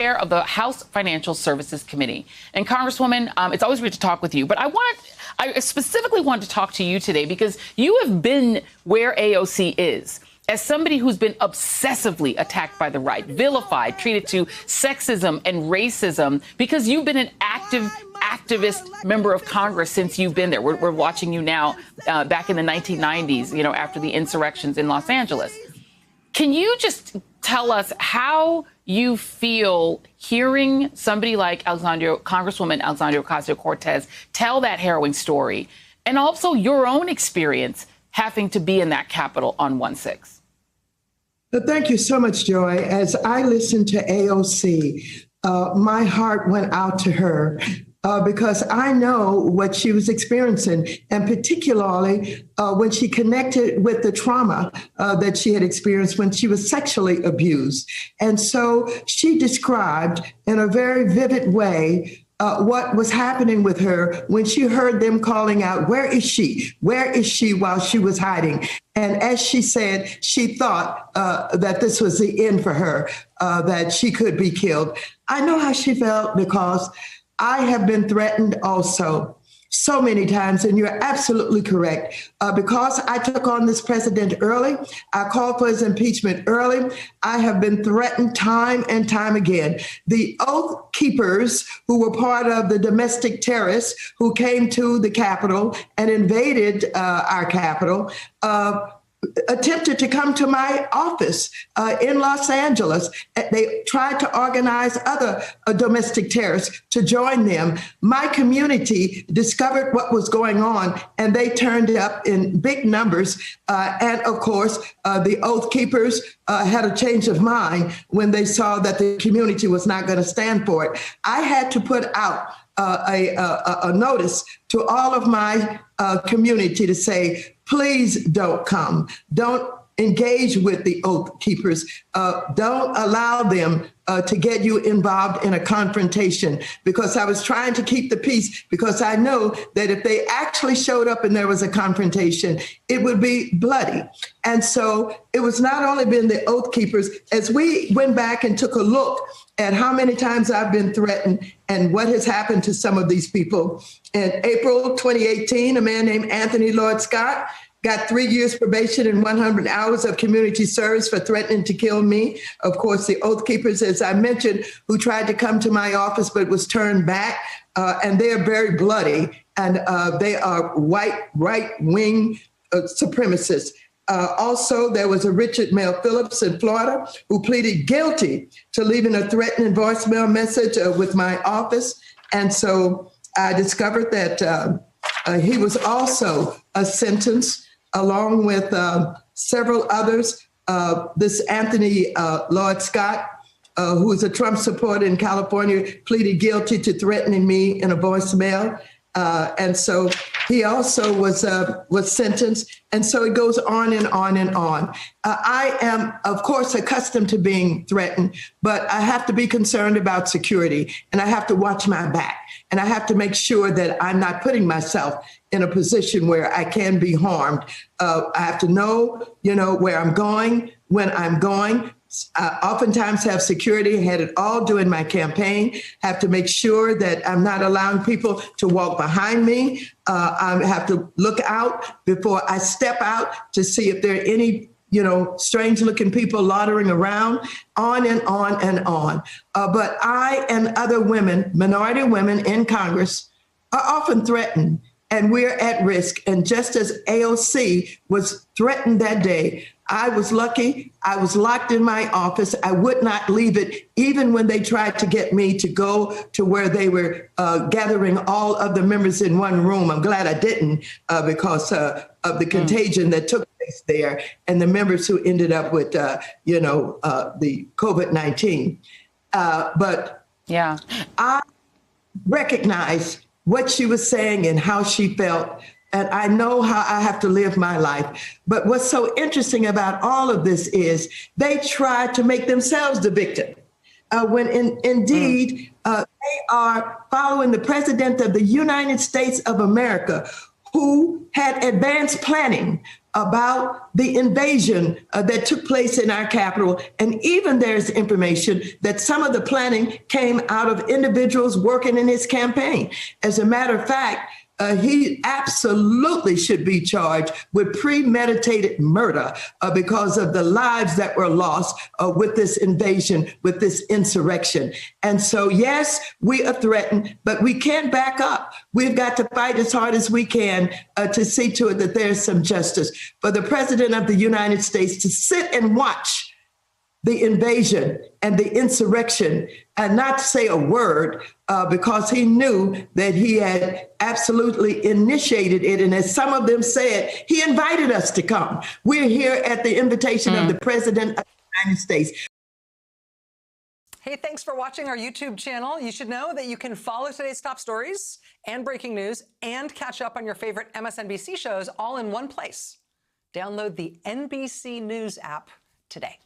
Chair of the House Financial Services Committee. And Congresswoman, it's always great to talk with you, but I specifically want to talk to you today because you have been where AOC is. As somebody who's been obsessively attacked by the right, vilified, treated to sexism and racism, because you've been an activist member of Congress since you've been there. We're watching you now back in the 1990s, you know, after the insurrections in Los Angeles. Can you just tell us how you feel hearing somebody like Congresswoman Alexandria Ocasio-Cortez tell that harrowing story, and also your own experience having to be in that Capitol on 1/6? Thank you so much, Joy. As I listened to AOC, my heart went out to her because I know what she was experiencing, and particularly when she connected with the trauma that she had experienced when she was sexually abused. And so she described in a very vivid way what was happening with her when she heard them calling out, "Where is she? Where is she?" while she was hiding. And as she said, she thought that this was the end for her, that she could be killed. I know how she felt because I have been threatened also so many times, and you're absolutely correct. Because I took on this president early, I called for his impeachment early, I have been threatened time and time again. The Oath Keepers, who were part of the domestic terrorists who came to the Capitol and invaded our Capitol, attempted to come to my office in Los Angeles. They tried to organize other domestic terrorists to join them. My community discovered what was going on, and they turned up in big numbers. And of course, the Oath Keepers had a change of mind when they saw that the community was not going to stand for it. I had to put out a notice to all of my community to say, please don't come. Don't engage with the Oath Keepers. Don't allow them to get you involved in a confrontation, because I was trying to keep the peace, because I know that if they actually showed up and there was a confrontation, it would be bloody. And so it was not only been the Oath Keepers. As we went back and took a look at how many times I've been threatened and what has happened to some of these people. In April 2018, a man named Anthony Lloyd Scott got 3 years probation and 100 hours of community service for threatening to kill me. Of course, the Oath Keepers, as I mentioned, who tried to come to my office but was turned back, and they are very bloody, and they are white right-wing supremacists. Also, there was a Richard Mel Phillips in Florida who pleaded guilty to leaving a threatening voicemail message with my office. And so I discovered that he was also sentenced along with several others. This Anthony Lloyd Scott, who is a Trump supporter in California, pleaded guilty to threatening me in a voicemail. And so he also was sentenced. And so it goes on and on and on. I am, of course, accustomed to being threatened, but I have to be concerned about security, and I have to watch my back, and I have to make sure that I'm not putting myself in a position where I can be harmed. I have to know, where I'm going, when I'm going. I oftentimes have security, had it all during my campaign, have to make sure that I'm not allowing people to walk behind me. I have to look out before I step out to see if there are any, strange looking people loitering around, on and on and on. But I and other women, minority women in Congress, are often threatened, and we're at risk. And just as AOC was threatened that day, I was lucky. I was locked in my office. I would not leave it, even when they tried to get me to go to where they were gathering all of the members in one room. I'm glad I didn't because of the contagion that took place there and the members who ended up with, the COVID-19. But yeah, I recognized what she was saying and how she felt. And I know how I have to live my life. But what's so interesting about all of this is they try to make themselves the victim. When indeed they are following the president of the United States of America, who had advanced planning about the invasion that took place in our capital. And even there's information that some of the planning came out of individuals working in his campaign. As a matter of fact, he absolutely should be charged with premeditated murder because of the lives that were lost with this invasion, with this insurrection. And so, yes, we are threatened, but we can't back up. We've got to fight as hard as we can to see to it that there's some justice. For the President of the United States to sit and watch the invasion and the insurrection and not say a word because he knew that he had absolutely initiated it. And as some of them said, he invited us to come. We're here at the invitation of the President of the United States. Hey, thanks for watching our YouTube channel. You should know that you can follow today's top stories and breaking news and catch up on your favorite MSNBC shows all in one place. Download the NBC News app today.